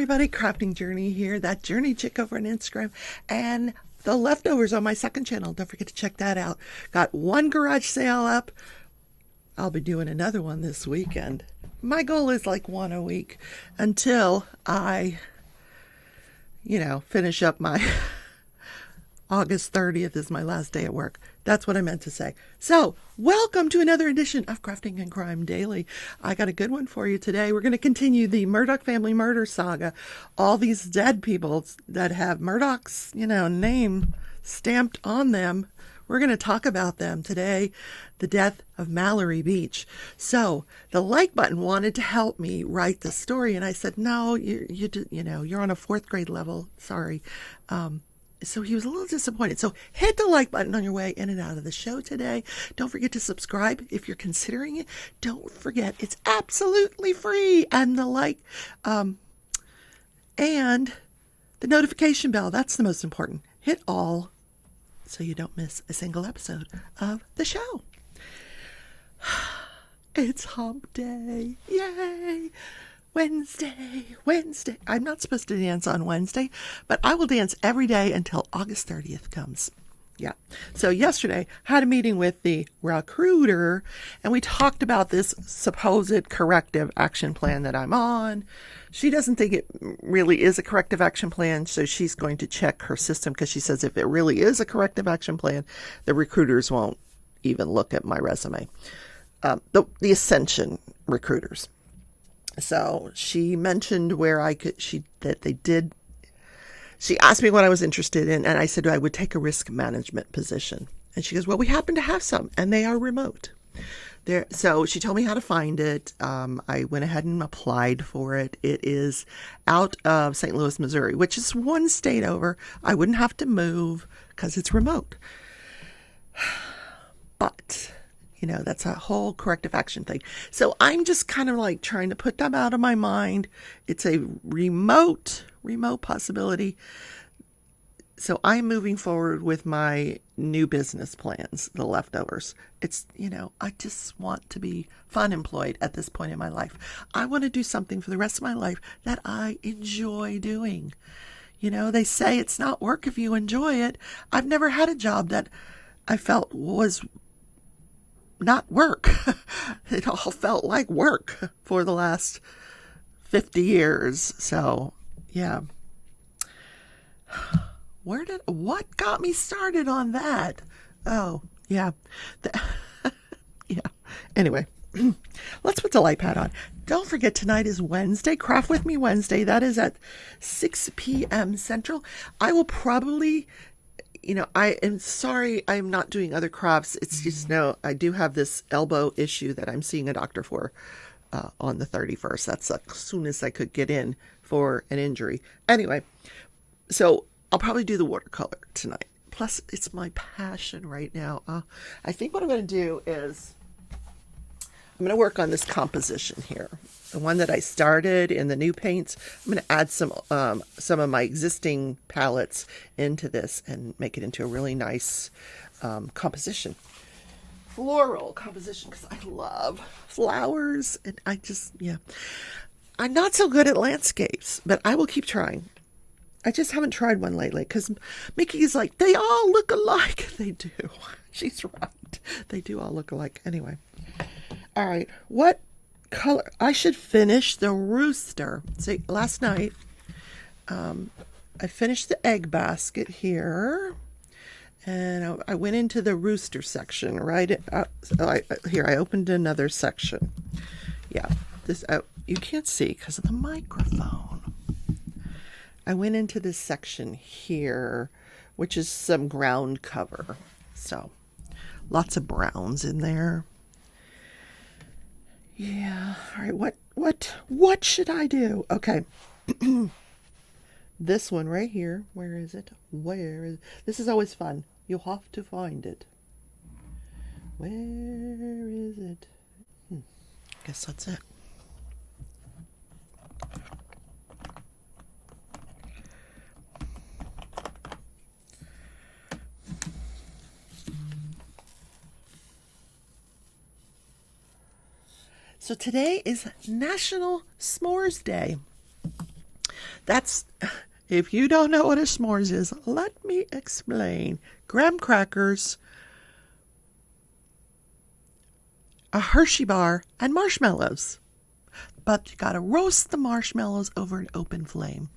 everybody, Crafting Journey here, that Journey chick over on Instagram, and the leftovers on my second channel. Don't forget to check that out. Got one garage sale up. I'll be doing another one this weekend. My goal is like one a week until I, finish up my August 30th is my last day at work. That's what I meant to say. So, welcome to another edition of Crafting and Crime Daily. I got a good one for you today. We're going to continue the Murdaugh family murder saga. All these dead people that have Murdaugh's, name stamped on them. We're going to talk about them today. The death of Mallory Beach. So, the like button wanted to help me write the story, and I said, no, you're on a fourth grade level. Sorry. So he was a little disappointed. So hit the like button on your way in and out of the show today. Don't forget to subscribe if you're considering it. Don't forget, it's absolutely free. And the and the notification bell. That's the most important. Hit all so you don't miss a single episode of the show. It's hump day. Yay! Wednesday. I'm not supposed to dance on Wednesday, but I will dance every day until August 30th comes. Yeah. So yesterday, I had a meeting with the recruiter, and we talked about this supposed corrective action plan that I'm on. She doesn't think it really is a corrective action plan, so she's going to check her system because she says if it really is a corrective action plan, the recruiters won't even look at my resume. The Ascension recruiters. So she mentioned where she asked me what I was interested in, and I said I would take a risk management position. And she goes, well, we happen to have some, and they are remote. So she told me how to find it. I went ahead and applied for it. It is out of St. Louis, Missouri, which is one state over. I wouldn't have to move because it's remote. But that's a whole corrective action thing. So I'm just kind of like trying to put them out of my mind. It's a remote possibility. So I'm moving forward with my new business plans, the leftovers. It's, I just want to be fun employed at this point in my life. I want to do something for the rest of my life that I enjoy doing. They say it's not work if you enjoy it. I've never had a job that I felt was not work. It all felt like work for the last 50 years. So, yeah. What got me started on that? Oh, yeah. Yeah. Anyway, let's put the light pad on. Don't forget, tonight is Wednesday, Craft With Me Wednesday. That is at 6 p.m. Central. I will probably... I am sorry I'm not doing other crafts. It's just, I do have this elbow issue that I'm seeing a doctor for on the 31st. That's as soon as I could get in for an injury. Anyway, so I'll probably do the watercolor tonight. Plus, it's my passion right now. I think what I'm going to do is I'm going to work on this composition here. The one that I started in the new paints. I'm going to add some of my existing palettes into this and make it into a really nice composition. Floral composition, because I love flowers. And I'm not so good at landscapes, but I will keep trying. I just haven't tried one lately because Mickey is like, they all look alike. They do. She's right. They do all look alike. Anyway. All right. What color? I should finish the rooster. See, last night, I finished the egg basket here. And I went into the rooster section, right? Here, I opened another section. Yeah. This you can't see because of the microphone. I went into this section here, which is some ground cover. So, lots of browns in there. Yeah. All right. What should I do? Okay. This one right here. Where is it? This is always fun. You'll have to find it. Where is it? Guess that's it. So today is National S'mores Day. That's, if you don't know what a s'mores is, let me explain. Graham crackers, a Hershey bar, and marshmallows. But you gotta roast the marshmallows over an open flame.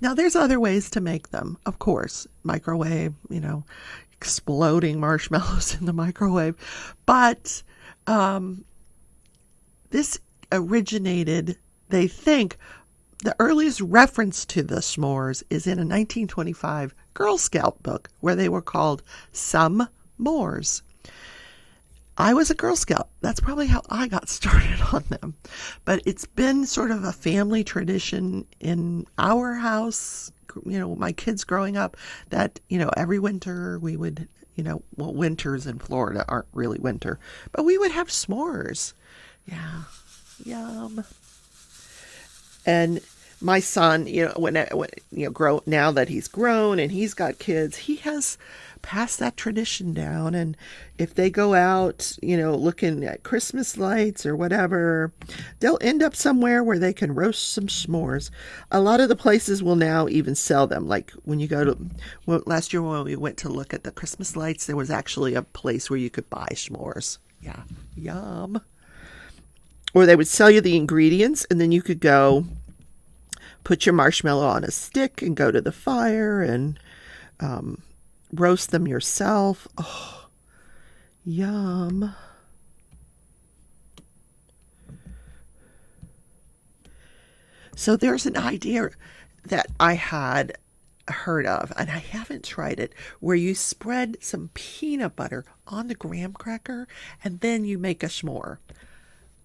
Now, there's other ways to make them, of course. Microwave, exploding marshmallows in the microwave. But this originated, they think, the earliest reference to the s'mores is in a 1925 Girl Scout book where they were called Some S'mores. I was a Girl Scout. That's probably how I got started on them. But it's been sort of a family tradition in our house, my kids growing up, that, every winter we would, winters in Florida aren't really winter, but we would have s'mores. Yeah. Yum. And my son, now that he's grown and he's got kids, he has passed that tradition down. And if they go out, looking at Christmas lights or whatever, they'll end up somewhere where they can roast some s'mores. A lot of the places will now even sell them. Like when you go to, last year when we went to look at the Christmas lights, there was actually a place where you could buy s'mores. Yeah. Yum. Or they would sell you the ingredients, and then you could go put your marshmallow on a stick and go to the fire and roast them yourself. Oh, yum. So there's an idea that I had heard of, and I haven't tried it, where you spread some peanut butter on the graham cracker and then you make a s'more.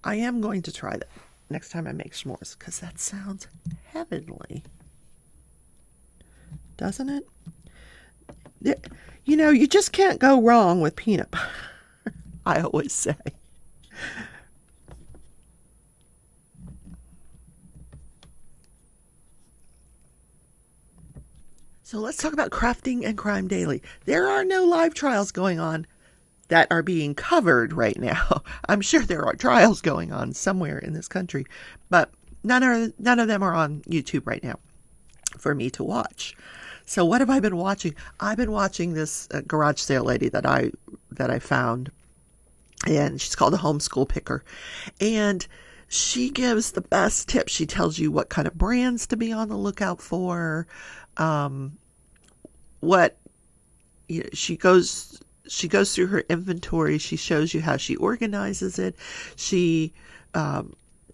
I am going to try that next time I make s'mores, because that sounds heavenly. Doesn't it? You just can't go wrong with peanut butter, I always say. So let's talk about crafting and crime daily. There are no live trials going on that are being covered right now. I'm sure there are trials going on somewhere in this country, but none of them are on YouTube right now for me to watch. So what have I been watching? I've been watching this garage sale lady that I found, and she's called a Homeschool Picker, and she gives the best tips. She tells you what kind of brands to be on the lookout for, she goes through her inventory. She shows you how she organizes it. She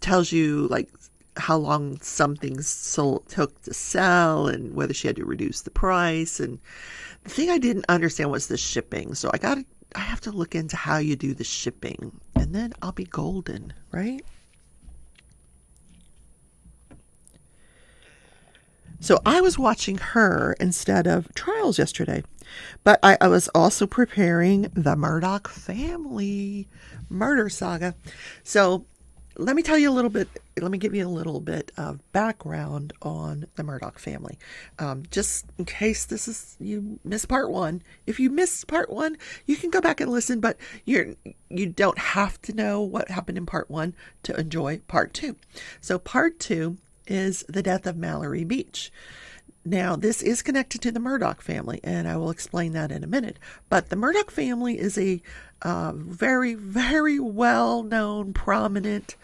tells you like how long something took to sell and whether she had to reduce the price. And the thing I didn't understand was the shipping. So I have to look into how you do the shipping, and then I'll be golden, right? So I was watching her instead of trials yesterday, but I was also preparing the Murdaugh family murder saga. So let me give you a little bit of background on the Murdaugh family. Just in case you missed part one. If you missed part one, you can go back and listen, but you don't have to know what happened in part one to enjoy part two. So part two is the death of Mallory Beach. Now, this is connected to the Murdaugh family, and I will explain that in a minute. But the Murdaugh family is a very, very well-known, prominent,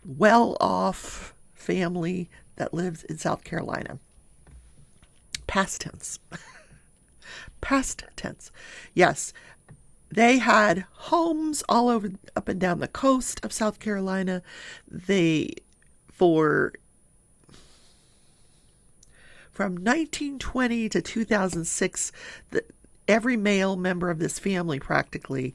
well-off family that lives in South Carolina. Past tense. Past tense. Yes. They had homes all over, up and down the coast of South Carolina. From 1920 to 2006, every male member of this family practically,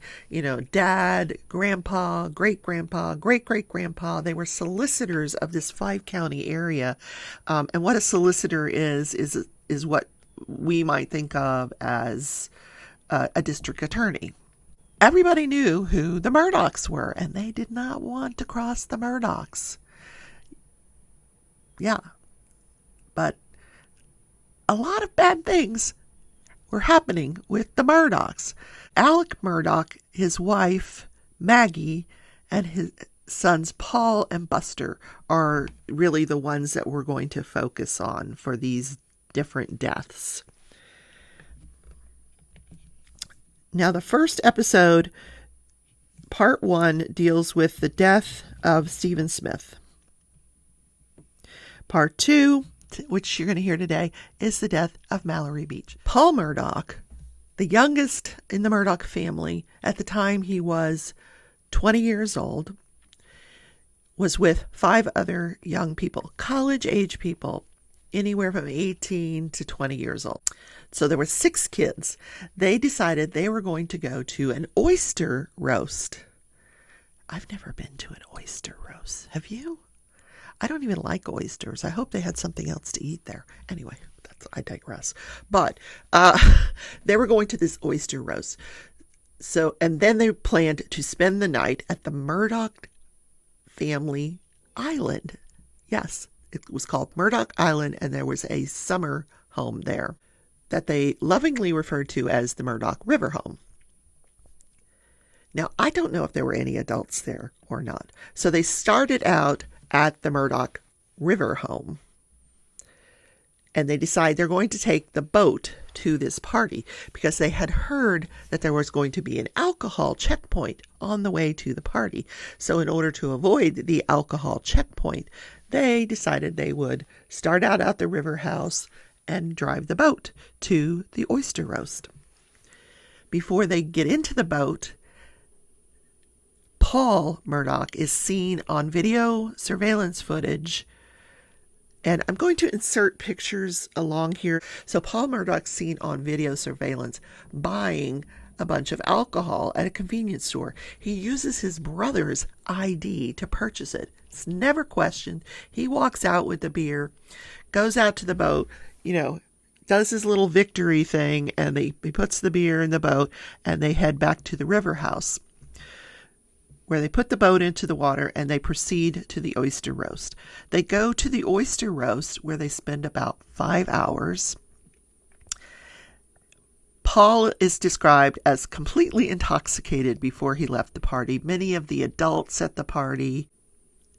dad, grandpa, great-grandpa, great-great-grandpa, they were solicitors of this 5-county area. And what a solicitor is what we might think of as a district attorney. Everybody knew who the Murdaughs were, and they did not want to cross the Murdaughs. Yeah. But a lot of bad things were happening with the Murdaughs. Alec Murdaugh, his wife, Maggie, and sons Paul and Buster are really the ones that we're going to focus on for these different deaths. Now, the first episode, part 1, deals with the death of Stephen Smith. Part 2, which you're going to hear today, is the death of Mallory Beach. Paul Murdaugh, the youngest in the Murdaugh family, at the time he was 20 years old, was with 5 other young people, college-age people, anywhere from 18 to 20 years old. So there were 6 kids. They decided they were going to go to an oyster roast. I've never been to an oyster roast. Have you? I don't even like oysters. I hope they had something else to eat there. Anyway, I digress. But they were going to this oyster roast. So, and then they planned to spend the night at the Murdaugh family island. Yes, it was called Murdaugh Island, and there was a summer home there that they lovingly referred to as the Murdaugh River Home. Now, I don't know if there were any adults there or not. So they started out at the Murdaugh River Home, and they decide they're going to take the boat to this party because they had heard that there was going to be an alcohol checkpoint on the way to the party. So in order to avoid the alcohol checkpoint, they decided they would start out at the river house and drive the boat to the oyster roast. Before they get into the boat, Paul Murdaugh is seen on video surveillance footage, and I'm going to insert pictures along here. So Paul Murdaugh's seen on video surveillance buying a bunch of alcohol at a convenience store. He uses his brother's ID to purchase it. It's never questioned. He walks out with the beer, goes out to the boat, does his little victory thing, and he puts the beer in the boat, and they head back to the river house, where they put the boat into the water and they proceed to the oyster roast. They go to the oyster roast where they spend about 5 hours. Paul is described as completely intoxicated before he left the party. Many of the adults at the party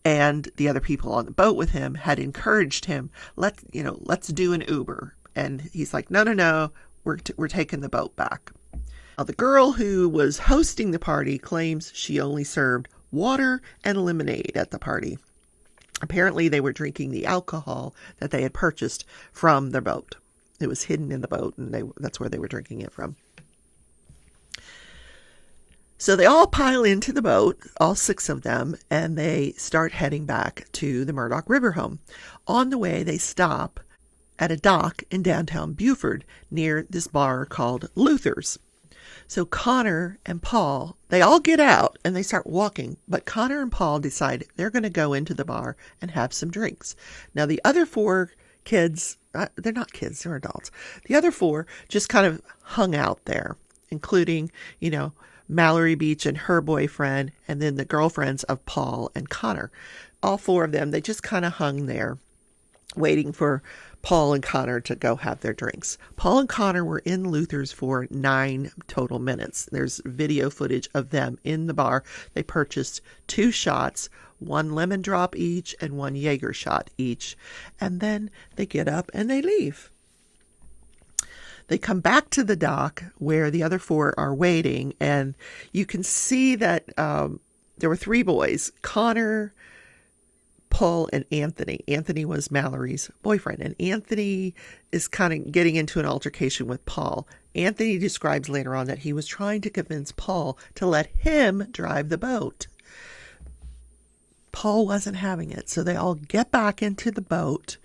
and the other people on the boat with him had encouraged him, let's do an Uber. And he's like, no, we're taking the boat back. Now, the girl who was hosting the party claims she only served water and lemonade at the party. Apparently, they were drinking the alcohol that they had purchased from their boat. It was hidden in the boat, and that's where they were drinking it from. So they all pile into the boat, all 6 of them, and they start heading back to the Murdaugh River home. On the way, they stop at a dock in downtown Beaufort near this bar called Luther's. So Connor and Paul, they all get out and they start walking, but Connor and Paul decide they're going to go into the bar and have some drinks. Now, the other 4 kids, they're not kids, they're adults. The other 4 just kind of hung out there, including, Mallory Beach and her boyfriend, and then the girlfriends of Paul and Connor. All 4 of them, they just kind of hung there, waiting for Paul and Connor to go have their drinks. Paul and Connor were in Luther's for 9 total minutes. There's video footage of them in the bar. They purchased 2 shots, 1 lemon drop each and 1 Jaeger shot each. And then they get up and they leave. They come back to the dock where the other 4 are waiting, and you can see that there were 3 boys, Connor, Paul, and Anthony. Anthony was Mallory's boyfriend, and Anthony is kind of getting into an altercation with Paul. Anthony describes later on that he was trying to convince Paul to let him drive the boat. Paul wasn't having it, so they all get back into the boat.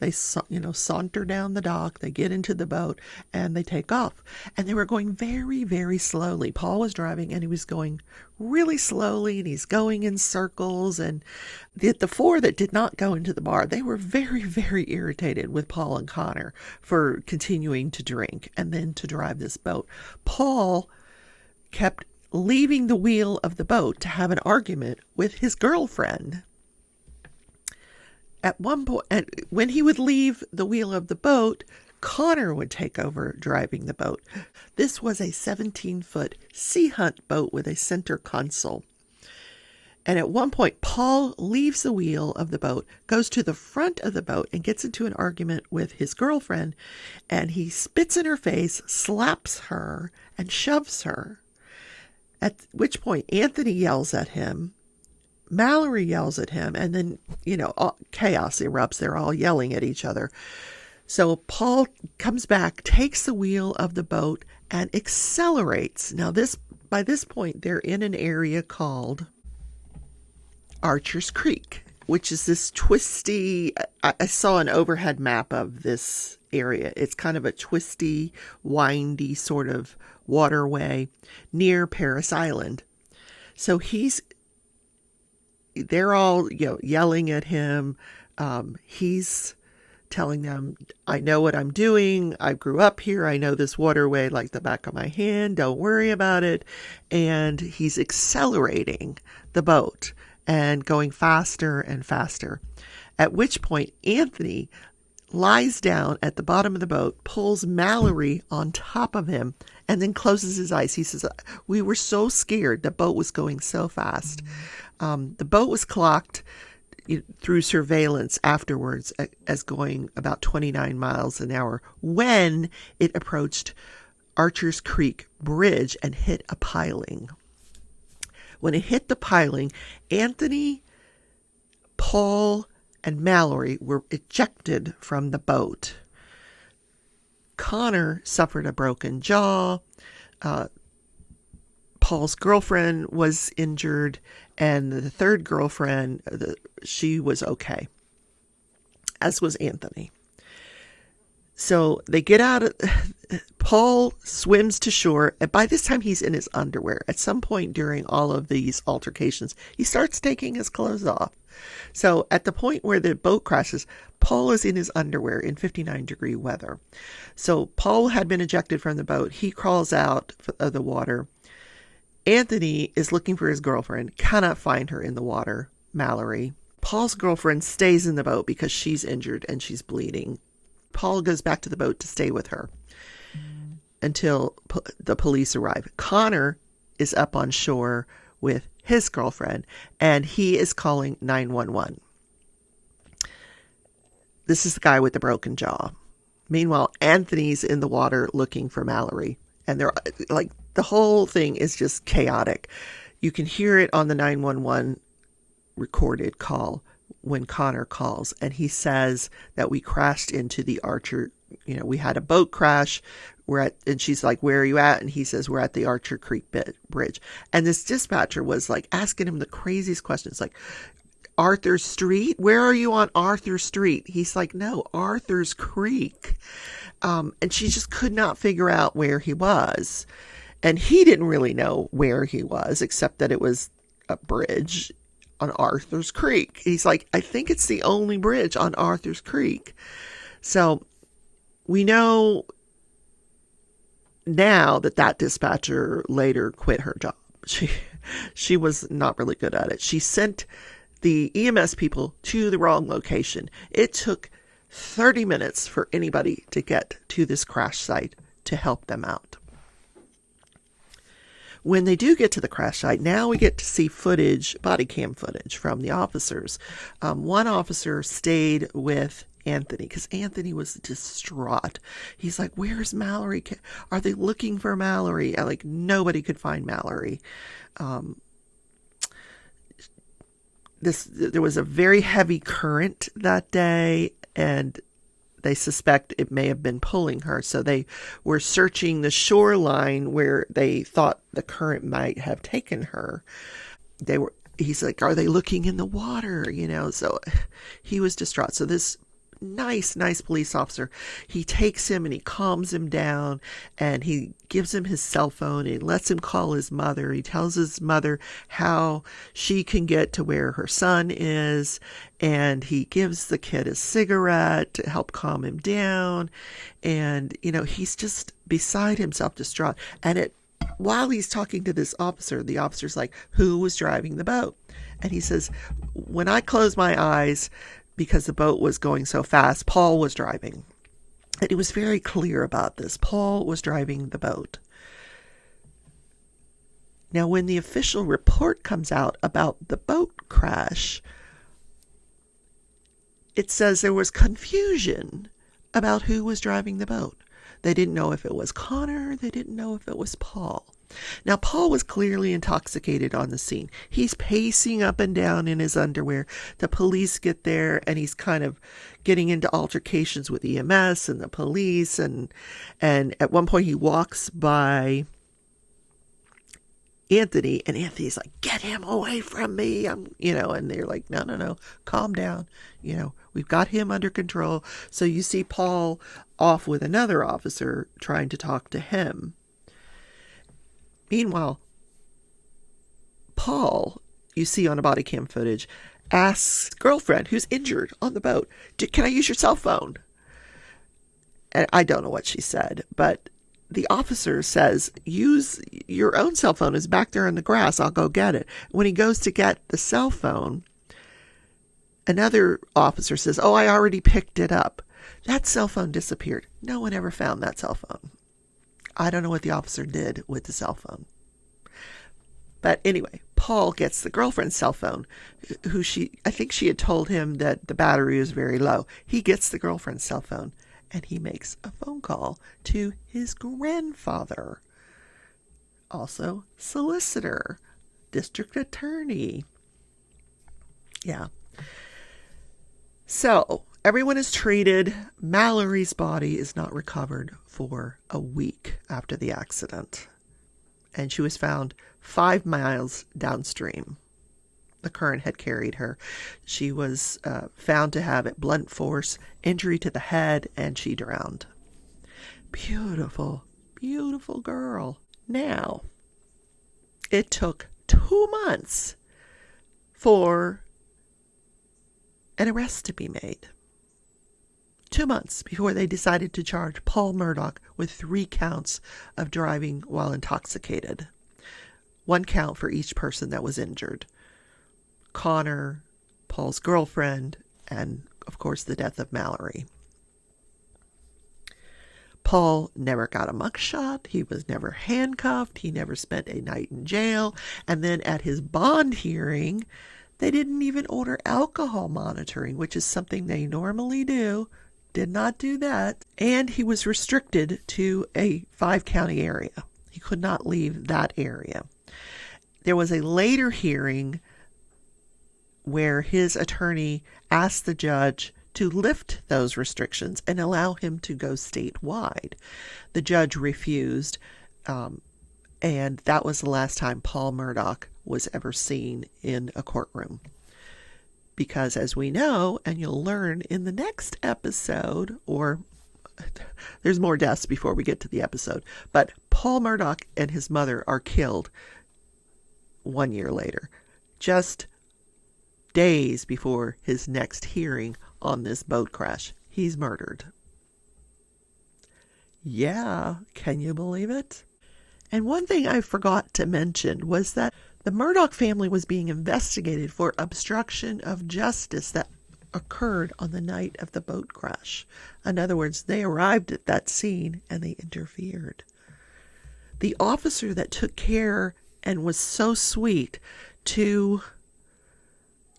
They, saunter down the dock, they get into the boat, and they take off. And they were going very, very slowly. Paul was driving, and he was going really slowly, and he's going in circles. And the 4 that did not go into the bar, they were very, very irritated with Paul and Connor for continuing to drink and then to drive this boat. Paul kept leaving the wheel of the boat to have an argument with his girlfriend. At one point, when he would leave the wheel of the boat, Connor would take over driving the boat. This was a 17-foot sea hunt boat with a center console. And at one point, Paul leaves the wheel of the boat, goes to the front of the boat, and gets into an argument with his girlfriend. And he spits in her face, slaps her, and shoves her. At which point, Anthony yells at him. Mallory yells at him. And then, chaos erupts. They're all yelling at each other. So Paul comes back, takes the wheel of the boat, and accelerates. Now, by this point, they're in an area called Archer's Creek, which is this twisty, I saw an overhead map of this area. It's kind of a twisty, windy sort of waterway near Paris Island. So they're all, yelling at him. He's telling them, I know what I'm doing. I grew up here. I know this waterway like the back of my hand. Don't worry about it. And he's accelerating the boat and going faster and faster. At which point, Anthony lies down at the bottom of the boat, pulls Mallory on top of him, and then closes his eyes. He says, we were so scared. The boat was going so fast. The boat was clocked through surveillance afterwards as going about 29 miles an hour when it approached Archer's Creek Bridge and hit a piling. When it hit the piling, Anthony, Paul, and Mallory were ejected from the boat. Connor suffered a broken jaw. Paul's girlfriend was injured, and the third girlfriend, she was okay, as was Anthony. So they get out. Paul swims to shore, and by this time he's in his underwear. At some point during all of these altercations, he starts taking his clothes off. So at the point where the boat crashes, Paul is in his underwear in 59-degree weather. So Paul had been ejected from the boat. He crawls out of the water. Anthony is looking for his girlfriend, cannot find her in the water, Mallory. Paul's girlfriend stays in the boat because she's injured and she's bleeding. Paul goes back to the boat to stay with her until the police arrive. Connor is up on shore with his girlfriend, and he is calling 911. This is the guy with the broken jaw. Meanwhile, Anthony's in the water looking for Mallory, and they're like, the whole thing is just chaotic. You can hear it on the 911 recorded call when Connor calls, and he says that we crashed into the Archer, we had a boat crash. And she's like, where are you at? And he says, we're at the Archer Creek Bridge. And this dispatcher was like asking him the craziest questions, like, Arthur Street? Where are you on Arthur Street? He's like, no, Arthur's Creek. And she just could not figure out where he was. And he didn't really know where he was, except that it was a bridge on Arthur's Creek. He's like, I think it's the only bridge on Arthur's Creek. So we know now that dispatcher later quit her job. She was not really good at it. She sent the EMS people to the wrong location. It took 30 minutes for anybody to get to this crash site to help them out. When they do get to the crash site, now we get to see body cam footage from the officers. One officer stayed with Anthony because Anthony was distraught. He's like, where's Mallory? Are they looking for Mallory? Like, nobody could find Mallory. There was a very heavy current that day, and they suspect it may have been pulling her. So they were searching the shoreline where they thought the current might have taken her. He's like, are they looking in the water? So he was distraught. So this nice police officer, he takes him and he calms him down, and he gives him his cell phone and he lets him call his mother. He tells his mother how she can get to where her son is, and he gives the kid a cigarette to help calm him down. And he's just beside himself, distraught. And while he's talking to this officer, the officer's like, who was driving the boat? And he says, when I close my eyes, because the boat was going so fast, Paul was driving. And he was very clear about this. Paul was driving the boat. Now, when the official report comes out about the boat crash, it says there was confusion about who was driving the boat. They didn't know if it was Connor. They didn't know if it was Paul. Now, Paul was clearly intoxicated on the scene. He's pacing up and down in his underwear. The police get there, and he's kind of getting into altercations with EMS and the police. And at one point, he walks by Anthony, and Anthony's like, "Get him away from me." And they're like, no, calm down. We've got him under control. So you see Paul off with another officer trying to talk to him. Meanwhile, Paul, you see on a body cam footage, asks girlfriend who's injured on the boat, "Can I use your cell phone?" And I don't know what she said, but the officer says, "Use your own cell phone. It's back there in the grass. I'll go get it." When he goes to get the cell phone, another officer says, "Oh, I already picked it up." That cell phone disappeared. No one ever found that cell phone. I don't know what the officer did with the cell phone. But anyway, Paul gets the girlfriend's cell phone, I think she had told him that the battery was very low. He gets the girlfriend's cell phone, and he makes a phone call to his grandfather, also solicitor, district attorney. Yeah. So everyone is treated. Mallory's body is not recovered for a week after the accident, and she was found 5 miles downstream. The current had carried her. She was found to have a blunt force injury to the head, and she drowned. Beautiful, beautiful girl. Now, it took 2 months for an arrest to be made. 2 months before they decided to charge Paul Murdaugh with 3 counts of driving while intoxicated. 1 count for each person that was injured. Connor, Paul's girlfriend, and of course the death of Mallory. Paul never got a mugshot. He was never handcuffed. He never spent a night in jail. And then at his bond hearing, they didn't even order alcohol monitoring, which is something they normally do. Did not do that. And he was restricted to a 5-county area. He could not leave that area. There was a later hearing where his attorney asked the judge to lift those restrictions and allow him to go statewide. The judge refused, and that was the last time Paul Murdaugh was ever seen in a courtroom. Because as we know, and you'll learn in the next episode, or there's more deaths before we get to the episode, but Paul Murdaugh and his mother are killed 1 year later, just days before his next hearing on this boat crash. He's murdered. Yeah, can you believe it? And one thing I forgot to mention was that the Murdaugh family was being investigated for obstruction of justice that occurred on the night of the boat crash. In other words, they arrived at that scene and they interfered. The officer that took care and was so sweet to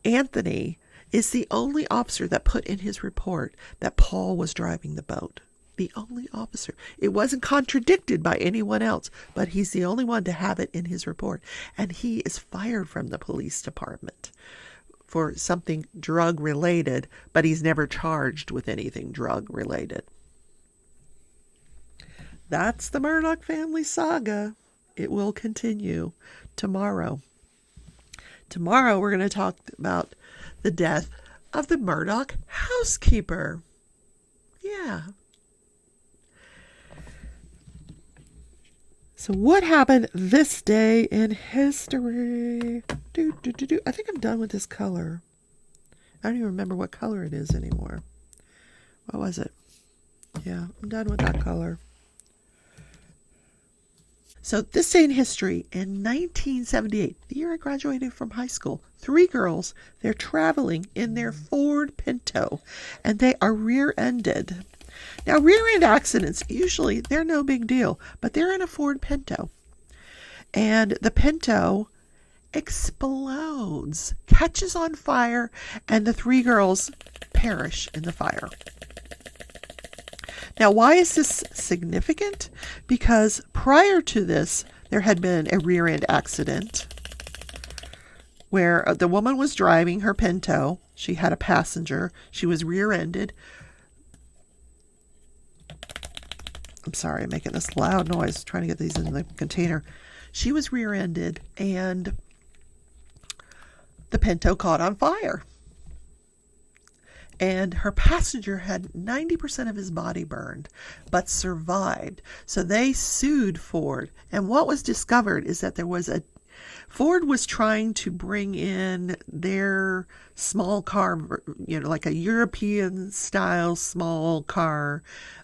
Anthony is the only officer that put in his report that Paul was driving the boat. The only officer. It wasn't contradicted by anyone else, but he's the only one to have it in his report. And he is fired from the police department for something drug related, but he's never charged with anything drug related. That's the Murdaugh family saga. It will continue tomorrow. Tomorrow we're going to talk about the death of the Murdaugh housekeeper. Yeah. So what happened this day in history? I think I'm done with this color. I don't even remember what color it is anymore. What was it? Yeah, I'm done with that color. So this day in history, in 1978, the year I graduated from high school, 3 girls, they're traveling in their Ford Pinto, and they are rear-ended. Now, rear-end accidents, usually, they're no big deal, but they're in a Ford Pinto. and the Pinto explodes, catches on fire, and the three girls perish in the fire. Now, why is this significant? Because prior to this, there had been a rear end accident where the woman was driving her Pinto. She had a passenger. She was rear ended. I'm sorry, I'm making this loud noise trying to get these in the container. She was rear ended and the Pinto caught on fire. And her passenger had 90% of his body burned, but survived. So they sued Ford. And what was discovered is that Ford was trying to bring in their small car, like a European style small car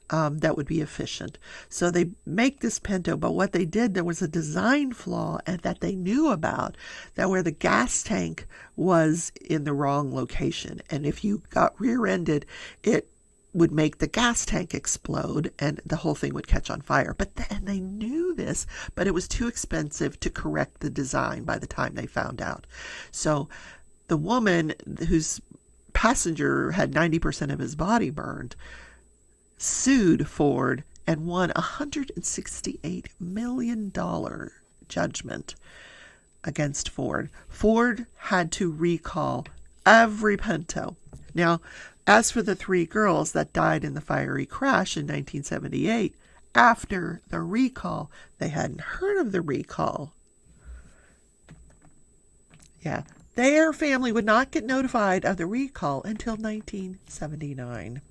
that would be efficient. So they make this Pinto, but what they did, there was a design flaw and that they knew about, that where the gas tank was in the wrong location. And if you got rear-ended, it would make the gas tank explode and the whole thing would catch on fire. And they knew this, but it was too expensive to correct the design by the time they found out. So the woman whose passenger had 90% of his body burned sued Ford and won $168 million judgment against Ford. Ford had to recall every Pinto. Now, as for the three girls that died in the fiery crash in 1978, after the recall, they hadn't heard of the recall. Yeah, their family would not get notified of the recall until 1979.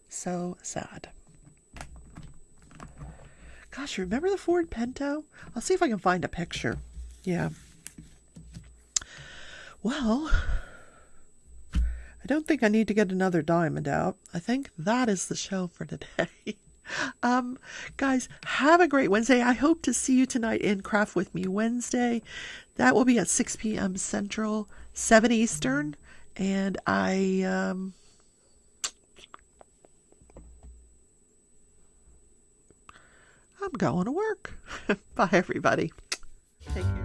So sad. Gosh, remember the Ford Pinto? I'll see if I can find a picture. Yeah. Well, I don't think I need to get another diamond out. I think that is the show for today. Guys, have a great Wednesday. I hope to see you tonight in Craft With Me Wednesday. That will be at 6 p.m. Central, 7 Eastern. And I'm going to work. Bye, everybody. Take care.